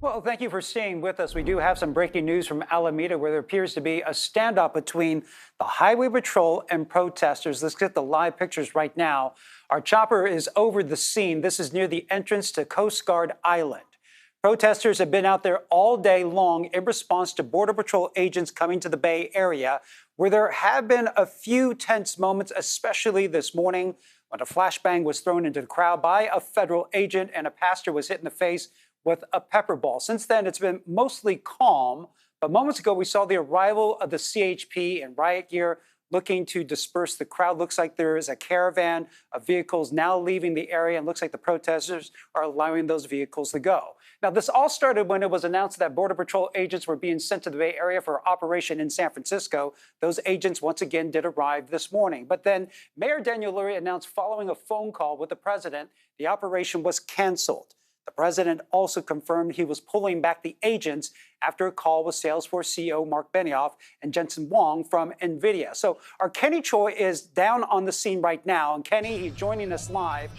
Well, thank you for staying with us. We do have some breaking news from Alameda where there appears to be a standoff between the Highway Patrol and protesters. Let's get the live pictures right now. Our chopper is over the scene. This is near the entrance to Coast Guard Island. Protesters have been out there all day long in response to Border Patrol agents coming to the Bay Area, where there have been a few tense moments, especially this morning when a flashbang was thrown into the crowd by a federal agent and a pastor was hit in the face with a pepper ball. Since then, it's been mostly calm, but moments ago, we saw the arrival of the CHP in riot gear looking to disperse the crowd. Looks like there is a caravan of vehicles now leaving the area, and looks like the protesters are allowing those vehicles to go. Now, this all started when it was announced that Border Patrol agents were being sent to the Bay Area for an operation in San Francisco. Those agents once again did arrive this morning. But then Mayor Daniel Lurie announced following a phone call with the president, the operation was canceled. The president also confirmed he was pulling back the agents after a call with Salesforce CEO Mark Benioff and Jensen Huang from NVIDIA. So our Kenny Choi is down on the scene right now. And Kenny, he's joining us live.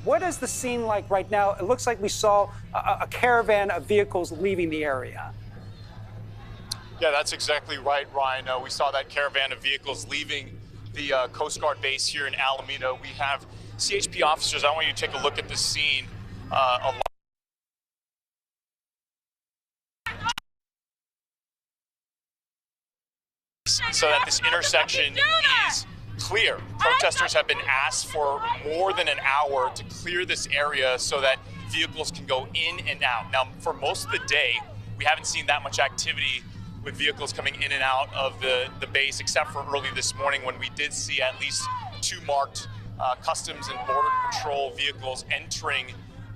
What is the scene like right now? It looks like we saw a caravan of vehicles leaving the area. Yeah, that's exactly right, Ryan. We saw that caravan of vehicles leaving the Coast Guard base here in Alameda. We have CHP officers. I want you to take a look at the scene. So that this intersection is clear. Protesters have been asked for more than an hour to clear this area so that vehicles can go in and out. Now, for most of the day, we haven't seen that much activity with vehicles coming in and out of the base, except for early this morning when we did see at least two marked Customs and Border Patrol vehicles entering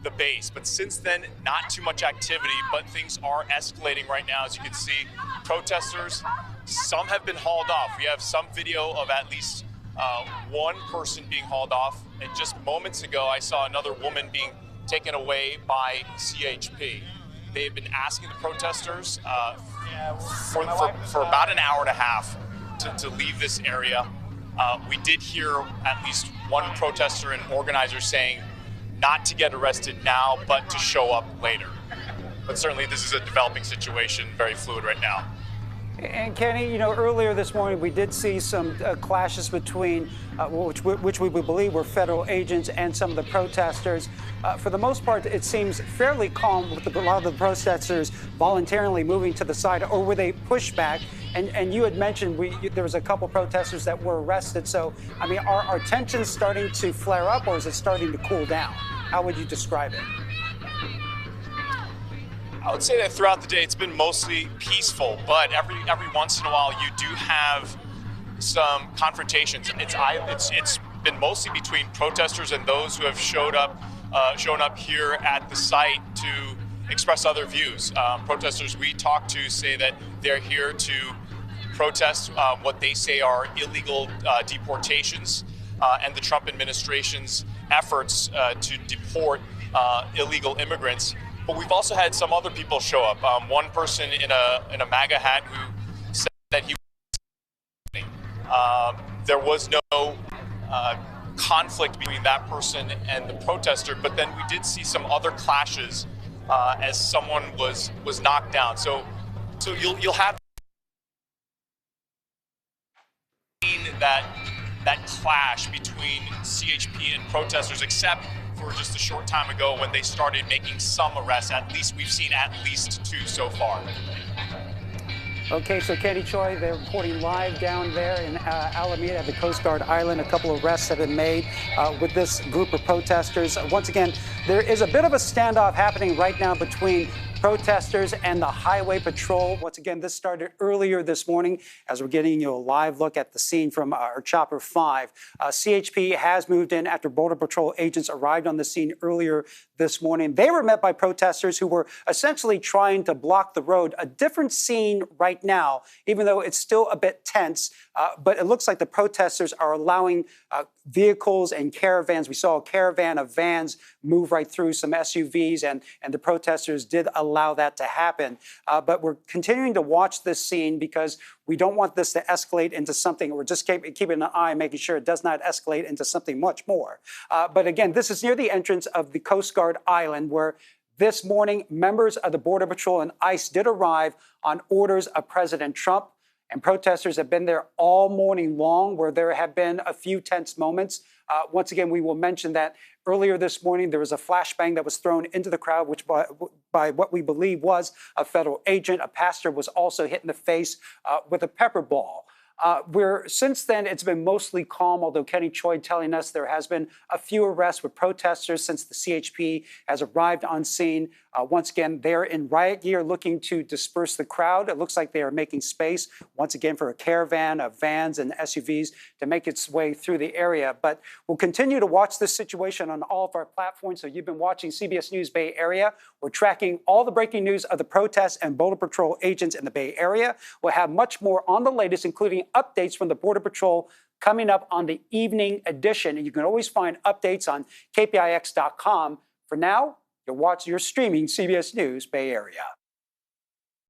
the base. But since then, not too much activity, but things are escalating right now. As you can see, protesters, some have been hauled off. We have some video of at least one person being hauled off. And just moments ago, I saw another woman being taken away by CHP. They've been asking the protesters for about an hour and a half to leave this area. We did hear at least one protester and organizer saying not to get arrested now, but to show up later. But certainly this is a developing situation, very fluid right now. And Kenny, you know, earlier this morning we did see some clashes between which we believe were federal agents and some of the protesters. For the most part, it seems fairly calm with a lot of the protesters voluntarily moving to the side, or were they pushed back? And you had mentioned there was a couple protesters that were arrested. So, I mean, are tensions starting to flare up, or is it starting to cool down? How would you describe it? I would say that throughout the day it's been mostly peaceful, but every once in a while you do have some confrontations. It's been mostly between protesters and those who have shown up here at the site to express other views. Protesters we talk to say that they're here to protest what they say are illegal deportations and the Trump administration's efforts to deport illegal immigrants. But we've also had some other people show up. One person in a MAGA hat who said that he there was no conflict between that person and the protester, but then we did see some other clashes as someone was knocked down. So you'll have that clash between CHP and protesters, except for just a short time ago when they started making some arrests. At least we've seen at least two so far. Okay, so Kenny Choi, they're reporting live down there in Alameda at the Coast Guard Island. A couple of arrests have been made with this group of protesters. Once again, there is a bit of a standoff happening right now between protesters and the Highway Patrol. Once again, this started earlier this morning as we're getting you a live look at the scene from our Chopper 5. CHP has moved in after Border Patrol agents arrived on the scene earlier this morning. They were met by protesters who were essentially trying to block the road. A different scene right now, even though it's still a bit tense, but it looks like the protesters are allowing vehicles and caravans. We saw a caravan of vans move right through some SUVs, and the protesters did allow that to happen. But we're continuing to watch this scene because we don't want this to escalate into something. We're just keeping an eye, making sure it does not escalate into something much more. But again, this is near the entrance of the Coast Guard Island, where This morning, members of the Border Patrol and ICE did arrive on orders of President Trump, and protesters have been there all morning long, where there have been a few tense moments. Once again, we will mention that earlier this morning, there was a flashbang that was thrown into the crowd, which by what we believe was a federal agent. A pastor was also hit in the face with a pepper ball. Since then, it's been mostly calm, although Kenny Choi telling us there has been a few arrests with protesters since the CHP has arrived on scene. Once again, they're in riot gear looking to disperse the crowd. It looks like they are making space, once again, for a caravan of vans and SUVs to make its way through the area. But we'll continue to watch this situation on all of our platforms. So you've been watching CBS News Bay Area. We're tracking all the breaking news of the protests and Border Patrol agents in the Bay Area. We'll have much more on the latest, including updates from the Border Patrol coming up on the evening edition. And you can always find updates on KPIX.com. For now, you're streaming CBS News Bay Area.